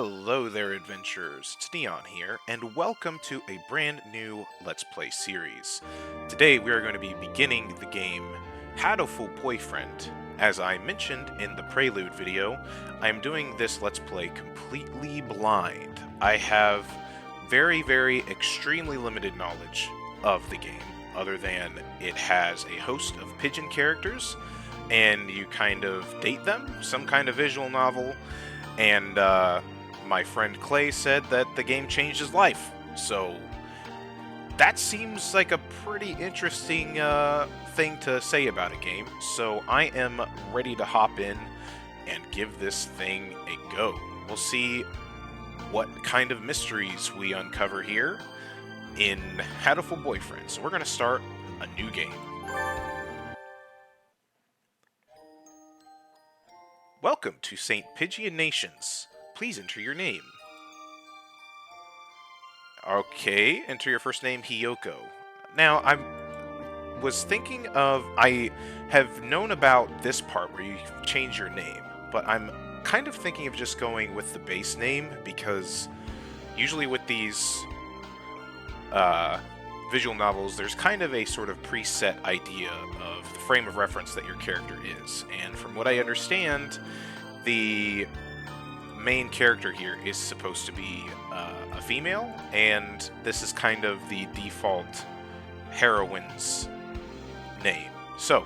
Hello there, adventurers. It's Neon here, and welcome to a brand new Let's Play series. Today we are going to be beginning the game Hatoful Boyfriend. As I mentioned in the prelude video, I am doing this Let's Play completely blind. I have very extremely limited knowledge of the game, other than it has a host of pigeon characters, and you kind of date them, some kind of visual novel, and my friend Clay said that the game changed his life. So that seems like a pretty interesting thing to say about a game. So I am ready to hop in and give this thing a go. We'll see what kind of mysteries we uncover here in Hatoful Boyfriend. So we're going to start a new game. Welcome to St. Pigeonations. Please enter your name. Okay, enter your first name, Hiyoko. Now, I was thinking of... I have known about this part where you change your name, but I'm kind of thinking of just going with the base name, because usually with these visual novels, there's kind of a sort of preset idea of the frame of reference that your character is. And from what I understand, the main character here is supposed to be a female, and this is kind of the default heroine's name. So,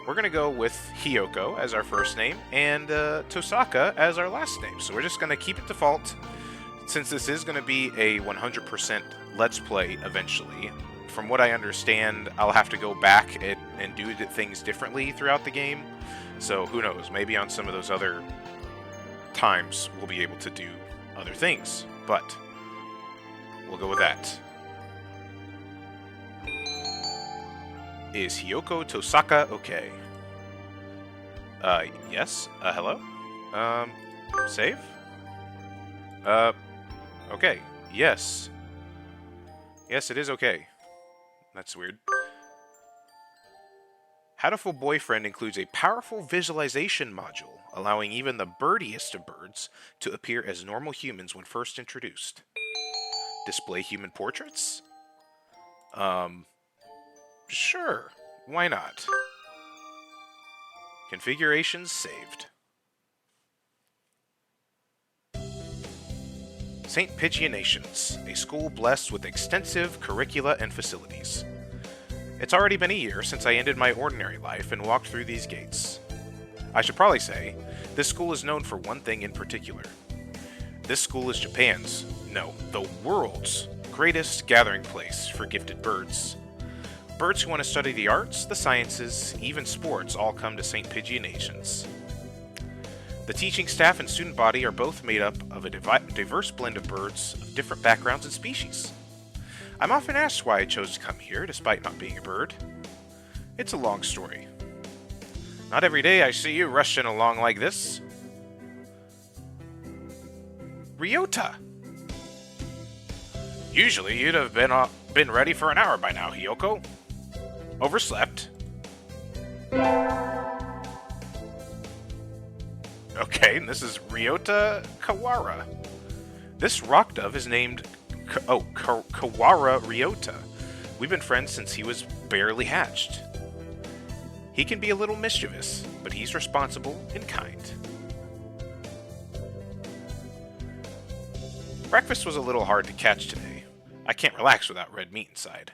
we're going to go with Hiyoko as our first name, and Tosaka as our last name. So we're just going to keep it default, since this is going to be a 100% Let's Play eventually. From what I understand, I'll have to go back and do things differently throughout the game. So who knows, maybe on some of those other times we'll be able to do other things. But we'll go with that. Is Hiyoko Tosaka okay? Yes? Hello? Save? Okay. Yes. Yes, it is okay. That's weird. Hatoful Boyfriend includes a powerful visualization module, allowing even the birdiest of birds to appear as normal humans when first introduced. Display human portraits? Sure. Why not? Configurations saved. St. Pigeonations, a school blessed with extensive curricula and facilities. It's already been a year since I ended my ordinary life and walked through these gates. I should probably say, this school is known for one thing in particular. This school is Japan's, no, the world's greatest gathering place for gifted birds. Birds who want to study the arts, the sciences, even sports all come to St. Pigeonations. The teaching staff and student body are both made up of a diverse blend of birds of different backgrounds and species. I'm often asked why I chose to come here, despite not being a bird. It's a long story. Not every day I see you rushing along like this. Ryouta! Usually you'd have been ready for an hour by now, Hiyoko. Overslept? Okay, and this is Ryouta Kawara. This rock dove is named Kawara Ryouta. We've been friends since he was barely hatched. He can be a little mischievous, but he's responsible and kind. Breakfast was a little hard to catch today. I can't relax without red meat inside.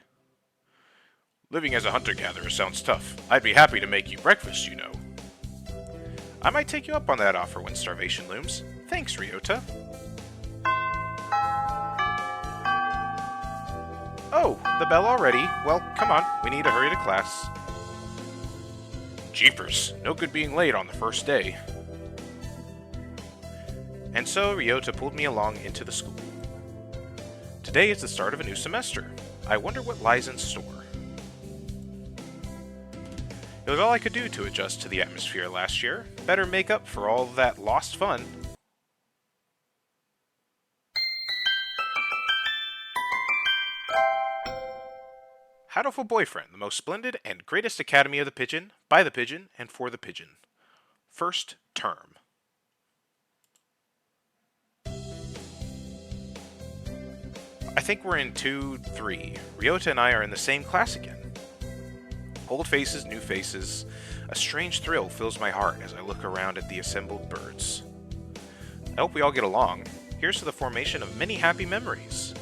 Living as a hunter-gatherer sounds tough. I'd be happy to make you breakfast, you know. I might take you up on that offer when starvation looms. Thanks, Ryouta. Oh, the bell already. Well, come on, we need to hurry to class. Jeepers, no good being late on the first day. And so Ryouta pulled me along into the school. Today is the start of a new semester. I wonder what lies in store. It was all I could do to adjust to the atmosphere last year. Better make up for all that lost fun. Hatoful Boyfriend, the most splendid and greatest academy of the pigeon, by the pigeon, and for the pigeon. First term. think we're in 2-3. Ryouta and I are in the same class again. Old faces, new faces. A strange thrill fills my heart as I look around at the assembled birds. I hope we all get along. Here's to the formation of many happy memories.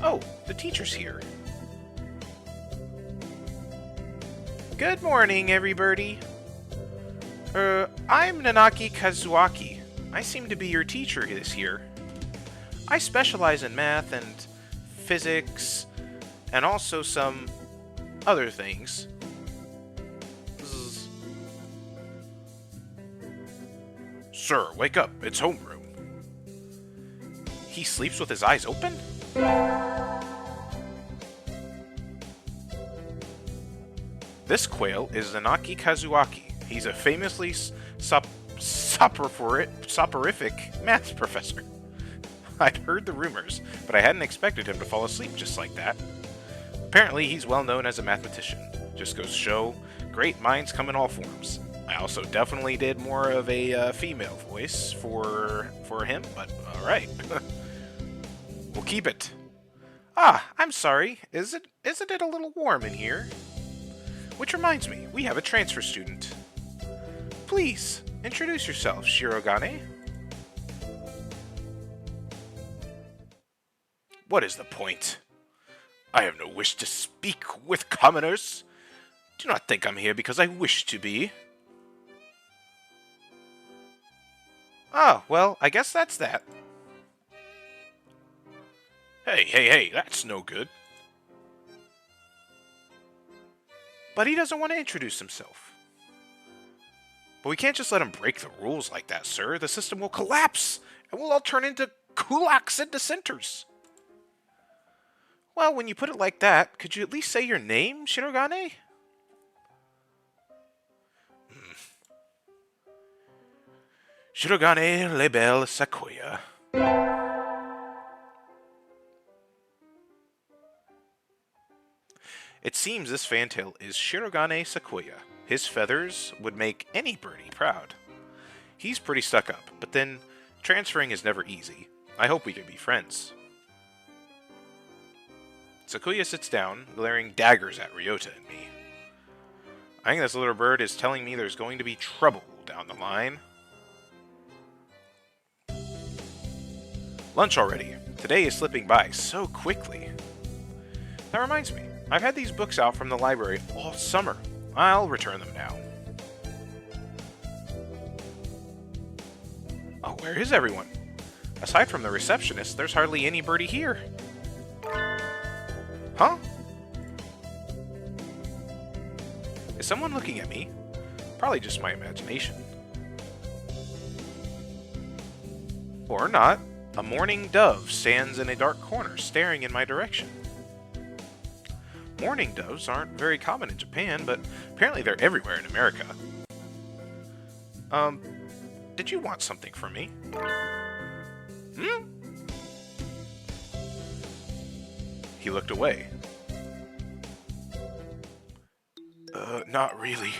Oh, the teacher's here. Good morning, everybody. I'm Nanaki Kazuaki. I seem to be your teacher this year. I specialize in math and physics, and also some other things. Sir, wake up. It's homeroom. He sleeps with his eyes open? This quail is Nanaki Kazuaki. He's a famously soporific math professor. I'd heard the rumors, but I hadn't expected him to fall asleep just like that. Apparently, he's well known as a mathematician. Just goes to show, great minds come in all forms. I also definitely did more of a female voice for him, but alright. We'll keep it. Ah, I'm sorry. Isn't it a little warm in here? Which reminds me, we have a transfer student. Please, introduce yourself, Shirogane. What is the point? I have no wish to speak with commoners. Do not think I'm here because I wish to be. Ah, well, I guess that's that. Hey, that's no good. But he doesn't want to introduce himself. But we can't just let him break the rules like that, sir. The system will collapse, and we'll all turn into kulaks and dissenters. Well, when you put it like that, could you at least say your name, Shirogane? Shirogane Lebel Sakuya. It seems this fantail is Shirogane Sakuya. His feathers would make any birdie proud. He's pretty stuck up, but then transferring is never easy. I hope we can be friends. Sakuya sits down, glaring daggers at Ryouta and me. I think this little bird is telling me there's going to be trouble down the line. Lunch already. Today is slipping by so quickly. That reminds me, I've had these books out from the library all summer. I'll return them now. Oh, where is everyone? Aside from the receptionist, there's hardly anybody here. Huh? Is someone looking at me? Probably just my imagination. Or not. A mourning dove stands in a dark corner, staring in my direction. Mourning doves aren't very common in Japan, but apparently they're everywhere in America. Did you want something from me? Hmm? He looked away. Not really.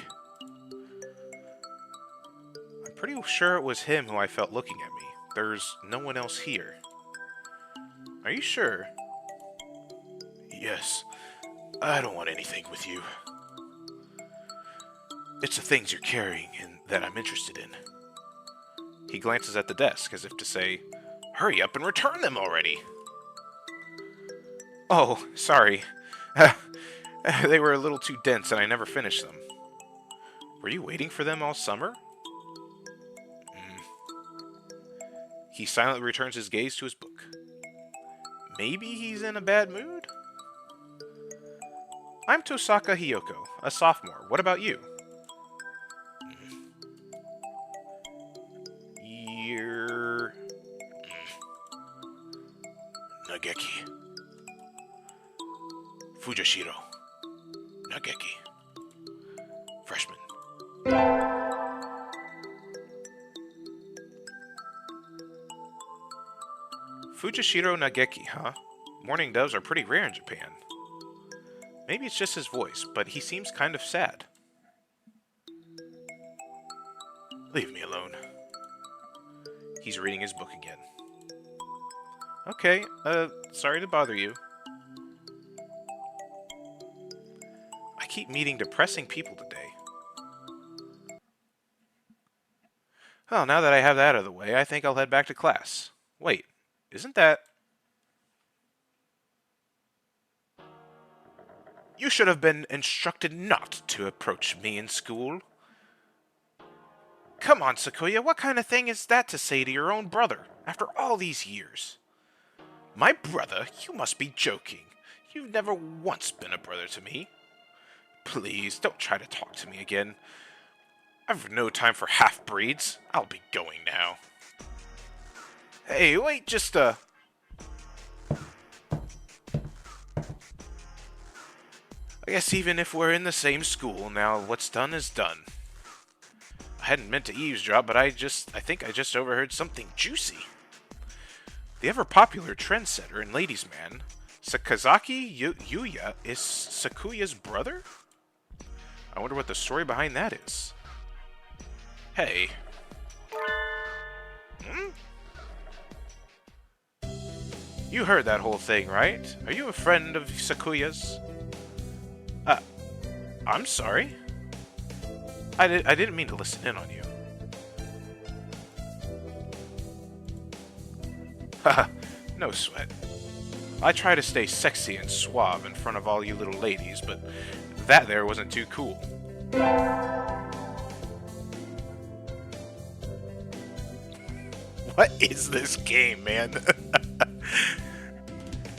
I'm pretty sure it was him who I felt looking at me. There's no one else here. Are you sure? Yes. I don't want anything with you. It's the things you're carrying and that I'm interested in. He glances at the desk as if to say, hurry up and return them already. Oh, sorry. They were a little too dense and I never finished them. Were you waiting for them all summer? He silently returns his gaze to his book. Maybe he's in a bad mood? I'm Tosaka Hiyoko, a sophomore. What about you? You're... Nageki. Fujishiro. Nageki. Freshman. Fujishiro Nageki, huh? Mourning doves are pretty rare in Japan. Maybe it's just his voice, but he seems kind of sad. Leave me alone. He's reading his book again. Okay, sorry to bother you. I keep meeting depressing people today. Well, now that I have that out of the way, I think I'll head back to class. Wait, isn't that... You should have been instructed not to approach me in school. Come on, Sakuya, what kind of thing is that to say to your own brother, after all these years? My brother? You must be joking. You've never once been a brother to me. Please, don't try to talk to me again. I've no time for half-breeds. I'll be going now. Hey, wait just I guess even if we're in the same school, now what's done is done. I hadn't meant to eavesdrop, but I think I just overheard something juicy. The ever-popular trendsetter and ladies' man, Sakazaki Yuya, is Sakuya's brother? I wonder what the story behind that is. Hey. Hmm? You heard that whole thing, right? Are you a friend of Sakuya's? I'm sorry. I didn't mean to listen in on you. Haha, no sweat. I try to stay sexy and suave in front of all you little ladies, but that there wasn't too cool. What is this game, man?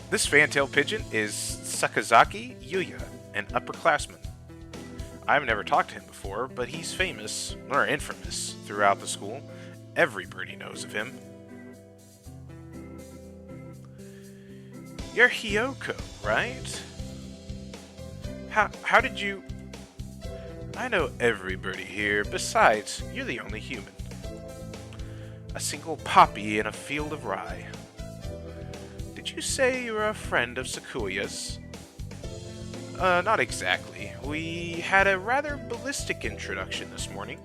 This fantail pigeon is Sakazaki Yuya, an upperclassman. I've never talked to him before, but he's famous, or infamous, throughout the school. Every birdie knows of him. You're Hyoko, right? How did you... I know every birdie here. Besides, you're the only human. A single poppy in a field of rye. Did you say you were a friend of Sakuya's? Not exactly. We had a rather ballistic introduction this morning.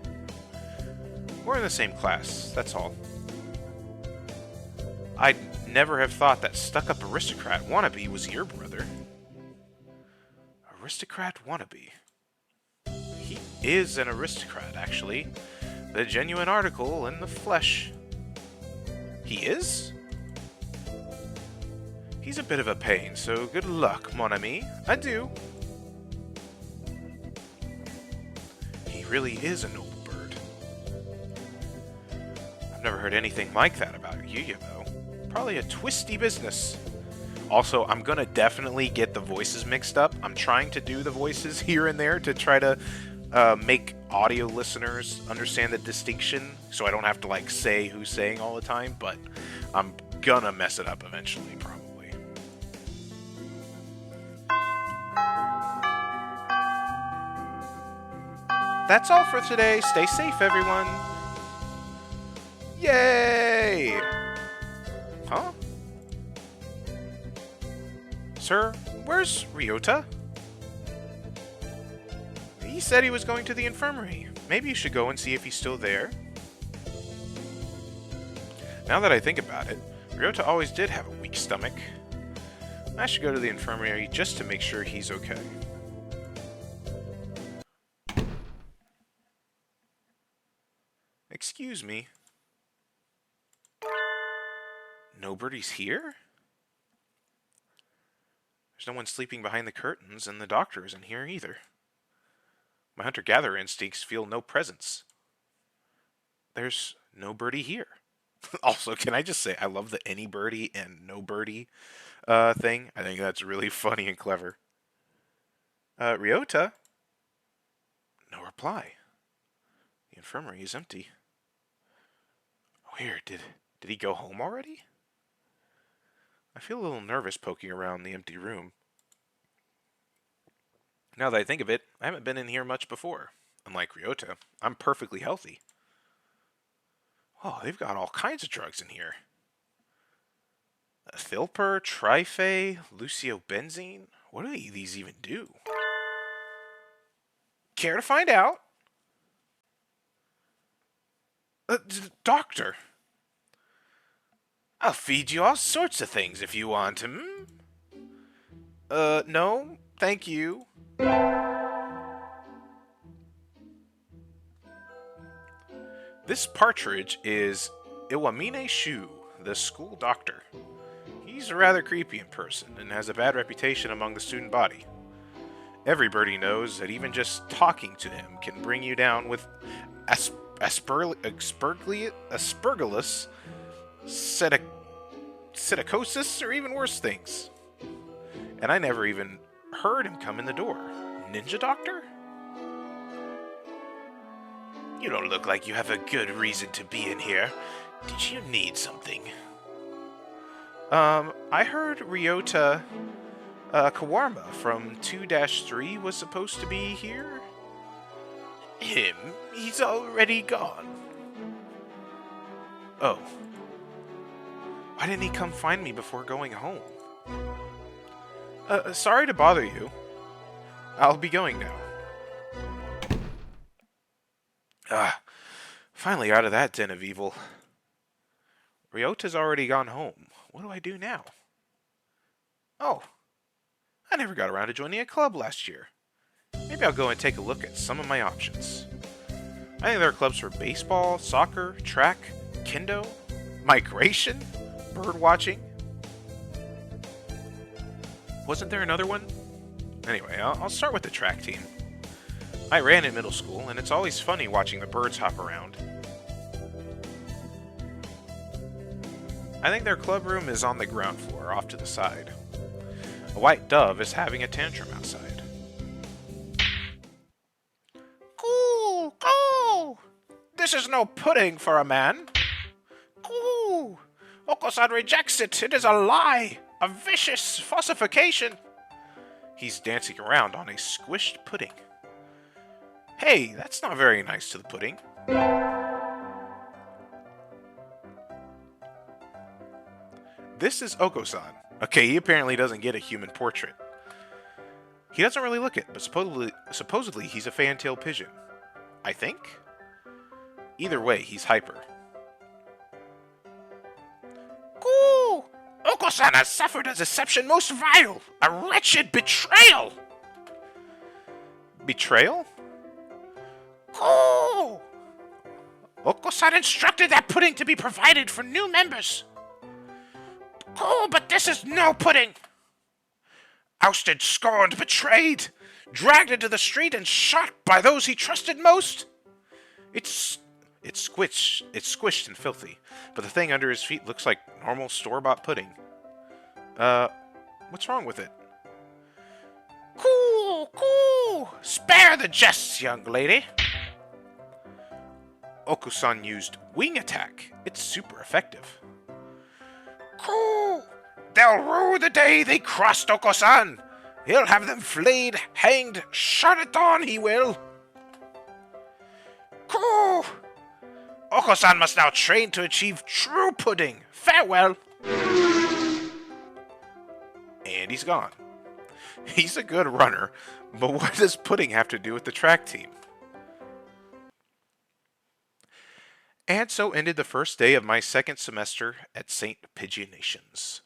We're in the same class, that's all. I'd never have thought that stuck-up aristocrat wannabe was your brother. Aristocrat wannabe. He is an aristocrat, actually. The genuine article in the flesh. He is? He's a bit of a pain, so good luck, mon ami. Adieu. He really is a noble bird. I've never heard anything like that about Yuya, though. Probably a twisty business. Also, I'm gonna definitely get the voices mixed up. I'm trying to do the voices here and there to try to make audio listeners understand the distinction, so I don't have to like say who's saying all the time, but I'm gonna mess it up eventually, probably. That's all for today. Stay safe, everyone. Yay! Huh? Sir, where's Ryouta? He said he was going to the infirmary. Maybe you should go and see if he's still there. Now that I think about it, Ryouta always did have a weak stomach. I should go to the infirmary just to make sure he's okay. Excuse me. Nobody's here? There's no one sleeping behind the curtains, and the doctor isn't here either. My hunter-gatherer instincts feel no presence. There's no birdie here. Also, can I just say, I love the any birdie and no birdie thing. I think that's really funny and clever. Ryouta? No reply. The infirmary is empty. Weird. Did he go home already? I feel a little nervous poking around the empty room. Now that I think of it, I haven't been in here much before. Unlike Ryouta, I'm perfectly healthy. Oh, they've got all kinds of drugs in here. Thilper, Trife, Luciobenzene? What do these even do? Care to find out? Doctor! I'll feed you all sorts of things if you want, No, thank you. This partridge is Iwamine Shu, the school doctor. He's a rather creepy in person and has a bad reputation among the student body. Everybody knows that even just talking to him can bring you down with aspergillus, psittacosis, or even worse things. And I never even heard him come in the door. Ninja Doctor? You don't look like you have a good reason to be in here. Did you need something? I heard Ryouta Kawarma from 2-3 was supposed to be here? Him? He's already gone. Oh. Why didn't he come find me before going home? Sorry to bother you. I'll be going now. Finally out of that den of evil. Ryota's already gone home. What do I do now? Oh, I never got around to joining a club last year. Maybe I'll go and take a look at some of my options. I think there are clubs for baseball, soccer, track, kendo, migration, bird watching. Wasn't there another one? Anyway, I'll start with the track team. I ran in middle school, and it's always funny watching the birds hop around. I think their club room is on the ground floor, off to the side. A white dove is having a tantrum outside. Coo! Coo! This is no pudding for a man. Coo! Oko-san rejects it. It is a lie. A vicious falsification. He's dancing around on a squished pudding. Hey, that's not very nice to the pudding. This is Oko-san. Okay, he apparently doesn't get a human portrait. He doesn't really look it, but supposedly he's a fantail pigeon. I think? Either way, he's hyper. Goo! Oko-san has suffered a deception most vile! A wretched betrayal! Betrayal? Goo! Oko-san instructed that pudding to be provided for new members. Oh, but this is no pudding! Ousted, scorned, betrayed, dragged into the street and shot by those he trusted most. It's squished and filthy, but the thing under his feet looks like normal store-bought pudding. What's wrong with it? Cool, cool! Spare the jests, young lady! Oko-san used wing attack. It's super effective. Cool! They'll rue the day they crossed Oko-san! He'll have them flayed, hanged, shot at dawn, he will! Cool! Oko-san must now train to achieve true pudding. Farewell! And he's gone. He's a good runner, but what does pudding have to do with the track team? And so ended the first day of my second semester at St. Pigeonations.